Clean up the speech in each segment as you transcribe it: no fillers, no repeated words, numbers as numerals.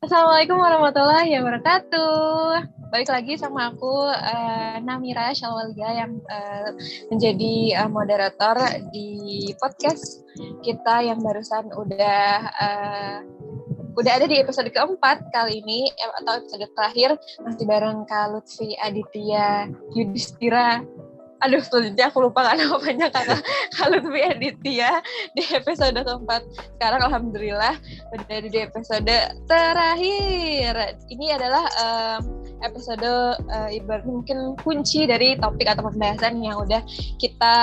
Assalamualaikum warahmatullahi wabarakatuh. Balik lagi sama aku, Namira Shalwalia yang menjadi moderator di podcast kita yang barusan udah ada di episode keempat kali ini, atau episode terakhir, masih bareng Kak Lutfi Aditya Yudhistira. Aduh, selanjutnya aku lupa kan namanya Kak Lutfi Aditya di episode keempat. Sekarang alhamdulillah udah di episode terakhir. Ini adalah episode ibaratnya mungkin kunci dari topik atau pembahasan yang udah kita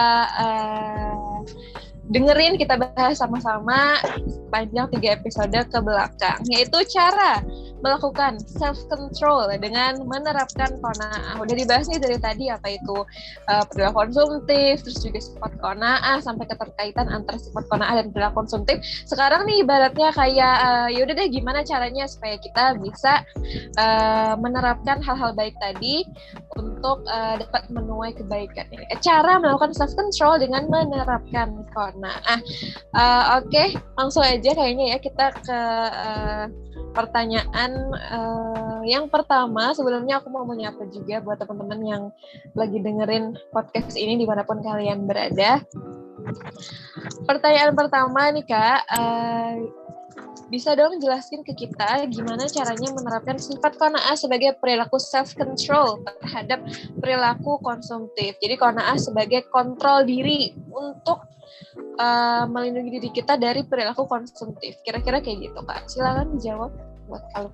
dengerin, kita bahas sama-sama sepanjang 3 episode ke belakang, yaitu cara melakukan self-control dengan menerapkan qanaah. Udah dibahas nih dari tadi apa itu perilaku konsumtif, terus juga sifat qanaah, sampai keterkaitan antara sifat qanaah dan perilaku konsumtif. Sekarang nih ibaratnya kayak yaudah deh gimana caranya supaya kita bisa menerapkan hal-hal baik tadi untuk dapat menuai kebaikan. Cara melakukan self-control dengan menerapkan qanaah. Oke, langsung aja kayaknya ya kita ke pertanyaan yang pertama. Sebelumnya aku mau menyapa juga buat teman-teman yang lagi dengerin podcast ini dimanapun kalian berada. Pertanyaan pertama nih Kak, bisa dong jelasin ke kita gimana caranya menerapkan sifat qanaah sebagai perilaku self-control terhadap perilaku konsumtif. Jadi qanaah sebagai kontrol diri untuk melindungi diri kita dari perilaku konsumtif. Kira-kira kayak gitu Kak. Silakan dijawab buat kalau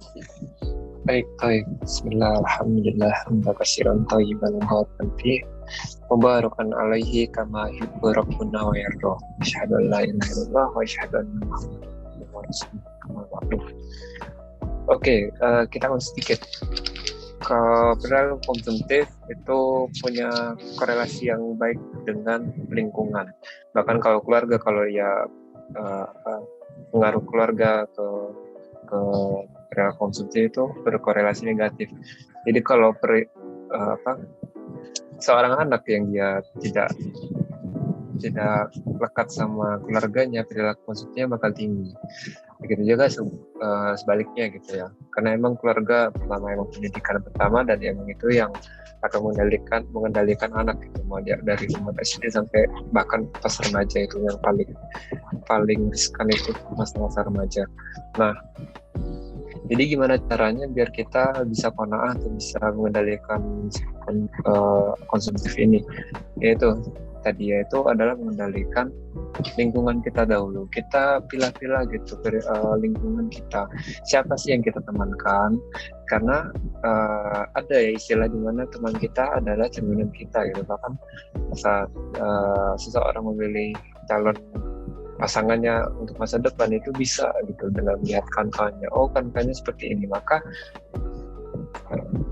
Baik. Bismillah, alhamdulillah, hamdan katsiran thayyiban mubarakan fihi mubarakan alaihi kama yuhibbu rabbuna wa yarda. Asyhadu an la ilaha illallah wa asyhadu anna Muhammadan rasulullah. Oke, kita ngomong sedikit. Perilaku konsumtif itu punya korelasi yang baik dengan lingkungan. Bahkan kalau keluarga, kalau pengaruh keluarga ke perilaku konsumtif itu berkorelasi negatif. Jadi kalau seorang anak yang dia tidak lekat sama keluarganya, perilaku konsumtifnya bakal tinggi. Begitu juga sebaliknya gitu ya. Karena emang keluarga pertama, emang pendidikan pertama, dan emang itu yang akan mengendalikan anak gitu. Mau dia dari umur SD sampai bahkan pas remaja, itu yang paling riskan itu masa-masa remaja. Nah, jadi gimana caranya biar kita bisa qanaah atau bisa mengendalikan konsumtif ini? Yaitu adalah mengendalikan lingkungan kita dahulu. Kita pilah-pilah gitu lingkungan kita. Siapa sih yang kita temankan? Karena ada ya istilah di mana teman kita adalah cerminan kita gitu. Bahkan saat seseorang memilih calon pasangannya untuk masa depan itu bisa gitu dengan melihat kampanye. Oh, kampanye seperti ini, maka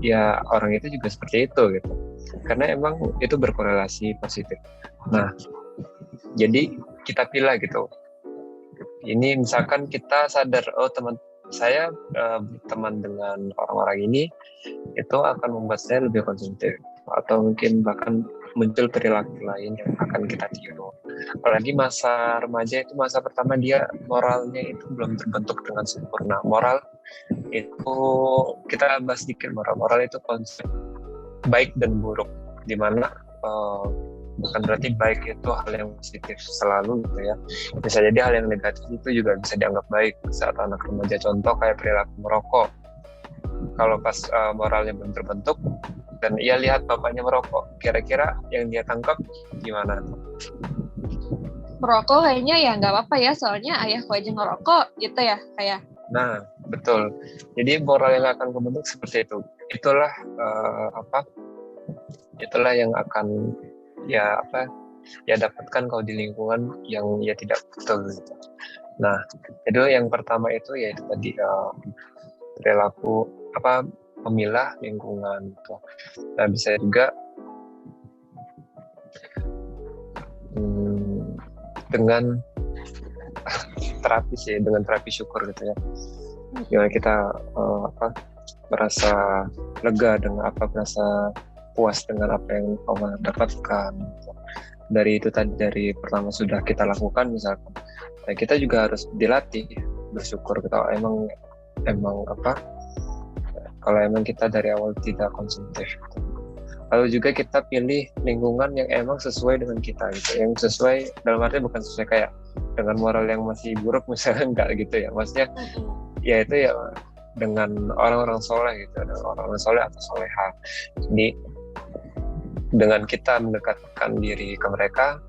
ya orang itu juga seperti itu gitu. Karena emang itu berkorelasi positif. Nah, jadi kita pilih gitu. Ini misalkan kita sadar, oh teman saya berteman dengan orang-orang ini itu akan membuat saya lebih konsumtif, atau mungkin bahkan muncul perilaku lain yang akan kita tiru. Apalagi masa remaja itu masa pertama, dia moralnya itu belum terbentuk dengan sempurna. Moral itu kita bahas sedikit. Moral itu konsep baik dan buruk, di mana bukan berarti baik itu hal yang positif selalu gitu ya. Bisa jadi hal yang negatif itu juga bisa dianggap baik saat anak remaja. Contoh kayak perilaku merokok. Kalau pas moralnya belum terbentuk dan ia lihat bapaknya merokok, kira-kira yang dia tangkap gimana? merokok kayaknya ya nggak apa-apa ya, soalnya ayahku aja ngerokok gitu ya kayak. Nah, betul. Jadi moral yang akan terbentuk seperti itu. Itulah itulah yang akan dapatkan kalau di lingkungan yang tidak betul gitu. Nah, jadi yang pertama itu yaitu tadi perilaku memilah lingkungan gitu. Nah, bisa juga dengan terapi syukur gitu ya. Gimana kita merasa lega dengan merasa puas dengan apa yang Allah dapatkan. Dari itu tadi, dari pertama sudah kita lakukan misalkan. Nah, kita juga harus dilatih bersyukur. Kita emang emang kalau emang kita dari awal tidak konsumtif gitu. Lalu juga kita pilih lingkungan yang emang sesuai dengan kita gitu, yang sesuai dalam arti bukan sesuai kayak dengan moral yang masih buruk misalnya, enggak gitu ya, maksudnya ya itu ya dengan orang-orang soleh gitu, dengan orang-orang soleh atau soleha. Jadi dengan kita mendekatkan diri ke mereka,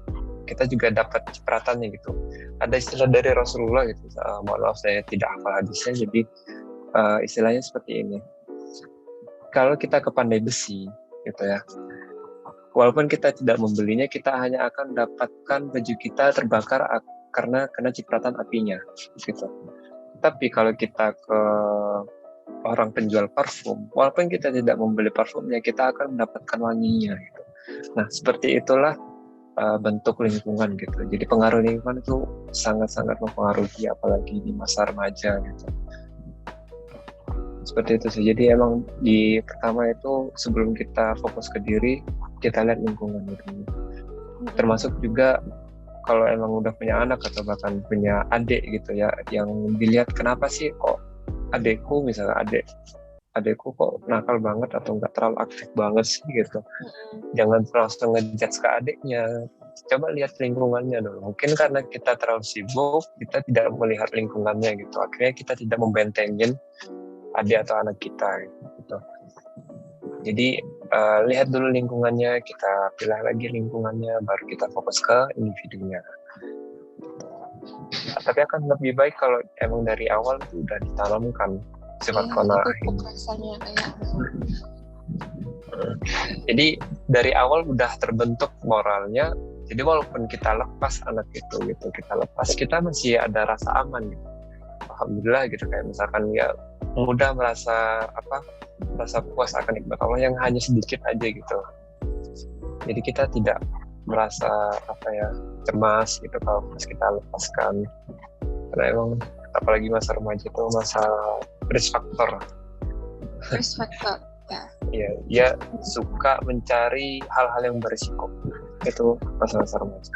kita juga dapat cipratannya gitu. Ada istilah dari Rasulullah gitu, mohon maaf saya tidak hafal hadisnya, jadi istilahnya seperti ini. Kalau kita ke pandai besi gitu ya, walaupun kita tidak membelinya, kita hanya akan dapatkan baju kita terbakar karena kena cipratan apinya gitu. Tapi kalau kita ke orang penjual parfum, walaupun kita tidak membeli parfumnya, kita akan mendapatkan wanginya gitu. Nah, seperti itulah bentuk lingkungan gitu. Jadi pengaruh lingkungan itu sangat-sangat mempengaruhi, apalagi di masa remaja gitu. Seperti itu sih. Jadi emang di pertama itu sebelum kita fokus ke diri, kita lihat lingkungan gitu. Termasuk juga kalau emang udah punya anak atau bahkan punya adik gitu ya, yang dilihat kenapa sih kok adekku misalnya adekku kok nakal banget atau nggak terlalu aktif banget sih gitu. Jangan langsung ngejudge ke adiknya. Coba lihat lingkungannya dulu. Mungkin karena kita terlalu sibuk, kita tidak melihat lingkungannya gitu. Akhirnya kita tidak membentengin adik atau anak kita gitu. Jadi lihat dulu lingkungannya, kita pilih lagi lingkungannya, baru kita fokus ke individunya. Tapi akan lebih baik kalau emang dari awal itu udah ditanamkan sifat qanaah ini. Jadi dari awal udah terbentuk moralnya. Jadi walaupun kita lepas anak itu gitu, kita masih ada rasa aman gitu. Alhamdulillah gitu, kayak misalkan ya mudah merasa puas akan nikmat Allah yang hanya sedikit aja gitu. Jadi kita tidak merasa cemas gitu kalau pas kita lepaskan, karena emang apalagi masa remaja itu masa risk factor ya, dia suka mencari hal-hal yang berisiko, itu masa-masa remaja.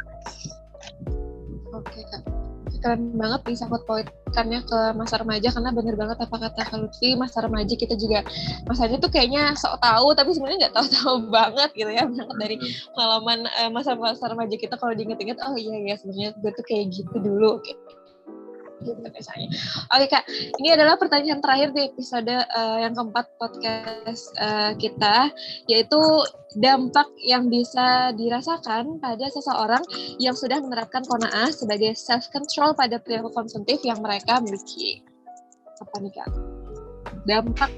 Oke Kak, keren banget bisa pautkannya ke masa remaja, karena bener banget apa kata Kak Lutfi, masa remaja kita juga masanya tuh kayaknya sok tahu tapi sebenarnya nggak tahu-tahu banget gitu ya, banget dari pengalaman masa-masa remaja kita kalau diinget-inget, oh iya sebenarnya gue tuh kayak gitu dulu gitu misalnya. Oke Kak, ini adalah pertanyaan terakhir di episode yang keempat podcast kita, yaitu dampak yang bisa dirasakan pada seseorang yang sudah menerapkan qanaah sebagai self-control pada perilaku konsumtif yang mereka miliki. Apa nih Kak? Dampak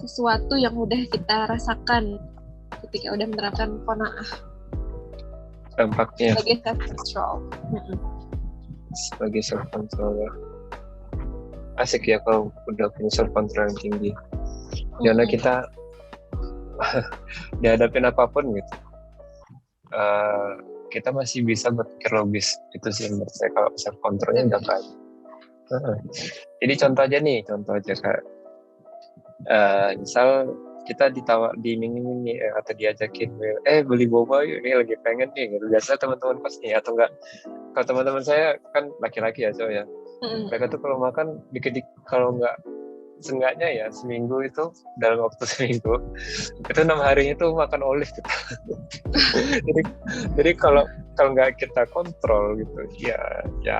sesuatu yang udah kita rasakan ketika udah menerapkan qanaah. Dampaknya sebagai self-control. Sebagai self-control ya. Asik ya kalau udah punya self-control yang tinggi. Karena kita dihadapin apapun gitu, kita masih bisa berpikir logis. Itu sih menurut saya, kalau self-controlnya nggak kayak. Jadi contoh aja kayak misal kita diiming-iming nih, atau diajakin beli boba yuk, ini lagi pengen nih gitu. Biasa teman-teman pas nih, atau enggak, kalau teman-teman saya kan laki-laki ya cowok ya, mereka tuh kalau makan dikit-dikit, kalau enggak seenggaknya ya seminggu itu, dalam waktu seminggu itu 6 harinya tuh makan olive gitu. jadi kalau nggak kita kontrol gitu ya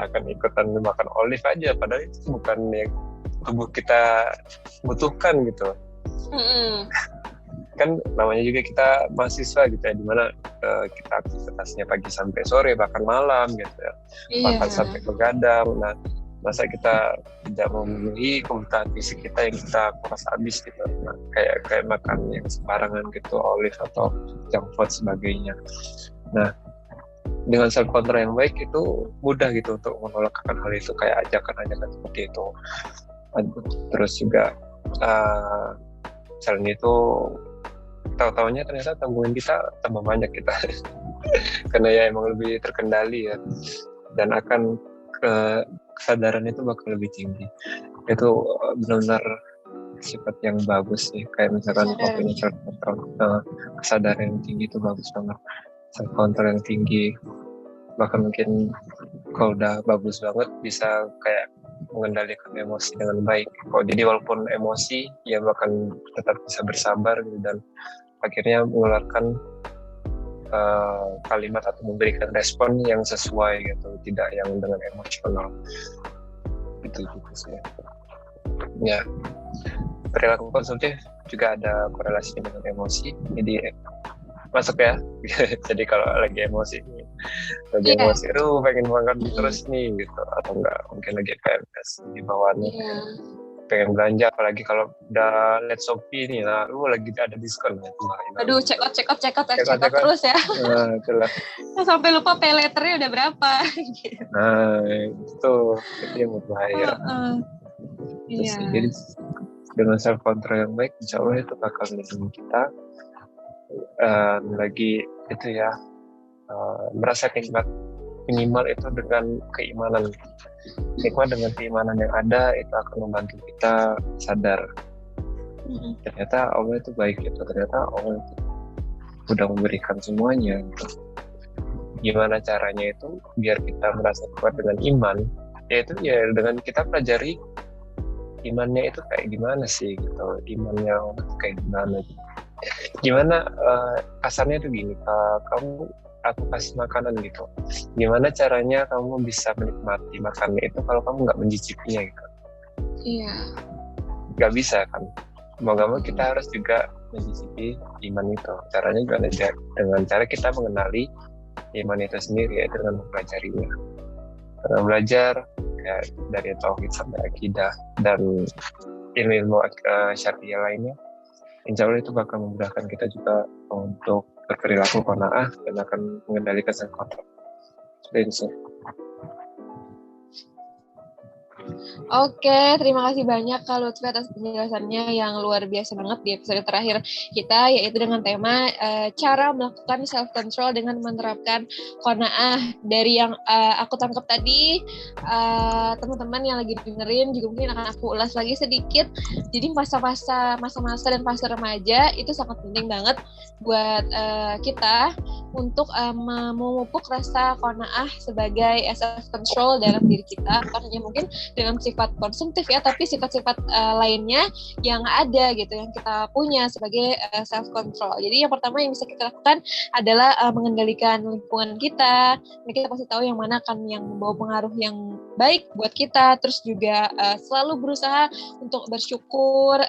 akan ikutan makan olive aja, padahal itu bukan yang tubuh kita butuhkan gitu. Kan namanya juga kita mahasiswa gitu ya, dimana kita aktivitasnya pagi sampai sore bahkan malam gitu ya, bahkan sampai begadang. Nah, masa kita tidak memenuhi kebutuhan fisik kita yang kita kuras habis gitu, nah, kayak makan yang sembarangan gitu, olive atau junk food sebagainya. Nah, dengan self control yang baik itu mudah gitu untuk menolak akan hal itu, kayak ajakan-ajakan seperti itu. Terus juga selain itu, tahu-tahunya ternyata tanggungan kita tambah banyak kita karena ya emang lebih terkendali ya, dan akan kesadaran itu bakal lebih tinggi. Itu benar-benar sifat yang bagus sih, kayak misalkan punya self control, kesadaran yang tinggi itu bagus banget. Self control yang tinggi bahkan mungkin kalau udah bagus banget bisa kayak mengendalikan emosi dengan baik. Kok jadi walaupun emosi ya bahkan tetap bisa bersabar gitu, dan akhirnya mengeluarkan kalimat atau memberikan respon yang sesuai gitu, tidak yang dengan emosional. Itu juga sih. Ya, perilaku konsumtif juga ada korelasi dengan emosi. Jadi masuk ya. Jadi kalau lagi emosi, aduh pengen makan terus nih gitu, atau enggak mungkin lagi PMS di bawahnya. Pengen belanja, apalagi kalau udah lihat Shopee nih, nah lagi ada diskon ya. Aduh, check out terus ya. Nah, itulah. Sampai lupa pay letternya udah berapa. Nah, itu yang berbahaya. Iya. Jadi dengan self control yang baik, insya Allah itu bakal melindungi kita. Lagi itu ya, merasa nikmat minimal itu dengan keimanan. Nikmat dengan keimanan yang ada itu akan membantu kita sadar ternyata Allah itu baik gitu, ternyata Allah itu udah memberikan semuanya gitu. Gimana caranya itu biar kita merasa kuat dengan iman, yaitu ya dengan kita pelajari imannya itu kayak gimana sih gitu, imannya Allah itu kayak gimana gitu. Gimana kasarnya itu gini, aku kasih makanan gitu, gimana caranya kamu bisa menikmati makannya itu kalau kamu nggak mencicipinya gitu? Iya. Nggak bisa kan, mau nggak mau kita harus juga mencicipi iman itu. Caranya juga dengan cara kita mengenali iman itu sendiri, yaitu dengan mempelajarinya. Karena belajar ya, dari tauhid sampai akidah dan ilmu syariah lainnya, insya Allah itu bakal memudahkan kita juga untuk berperilaku qanaah dan akan mengendalikan self control. Seperti itu. Oke, terima kasih banyak Kak Lutfi atas penjelasannya yang luar biasa banget di episode terakhir kita, yaitu dengan tema cara melakukan self control dengan menerapkan qanaah. Dari yang aku tangkap tadi, teman-teman yang lagi dengerin juga mungkin akan aku ulas lagi sedikit. Jadi masa-masa dan fase remaja itu sangat penting banget buat kita untuk memupuk rasa qanaah sebagai self control dalam diri kita, bukan hanya mungkin dengan sifat konsumtif ya, tapi sifat-sifat lainnya yang ada gitu, yang kita punya sebagai self control. Jadi yang pertama yang bisa kita lakukan adalah mengendalikan lingkungan kita. Kita pasti tahu yang mana kan yang membawa pengaruh yang baik buat kita. Terus juga selalu berusaha untuk bersyukur,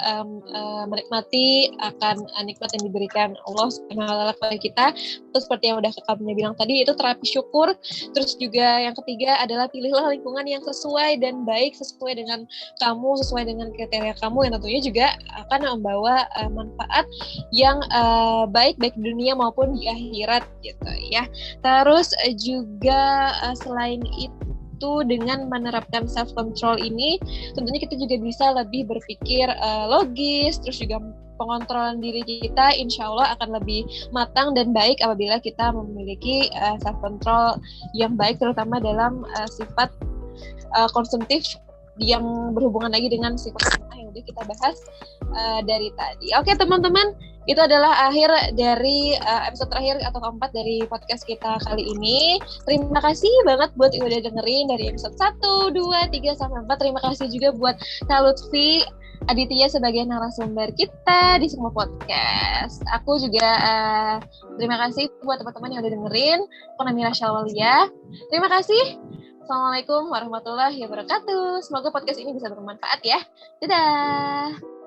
menikmati akan nikmat yang diberikan Allah SWT kepada kita. Terus seperti yang udah Kakaknya bilang tadi, itu terapi syukur. Terus juga yang ketiga adalah pilihlah lingkungan yang sesuai dan baik, sesuai dengan kamu, sesuai dengan kriteria kamu, yang tentunya juga akan membawa manfaat yang baik di dunia maupun di akhirat gitu ya. Terus juga selain itu, dengan menerapkan self control ini tentunya kita juga bisa lebih berpikir logis, terus juga pengontrolan diri kita insya Allah akan lebih matang dan baik apabila kita memiliki self control yang baik, terutama dalam sifat konsumtif yang berhubungan lagi dengan sifat yang udah kita bahas dari tadi. Oke teman-teman, itu adalah akhir dari episode terakhir atau keempat dari podcast kita kali ini. Terima kasih banget buat yang udah dengerin dari episode 1, 2, 3, sampai 4. Terima kasih juga buat Kak Lutfi Aditya sebagai narasumber kita di semua podcast. Aku juga terima kasih buat teman-teman yang udah dengerin. Aku Namira Syawaliyah. Terima kasih. Assalamualaikum warahmatullahi wabarakatuh. Semoga podcast ini bisa bermanfaat ya. Dadah.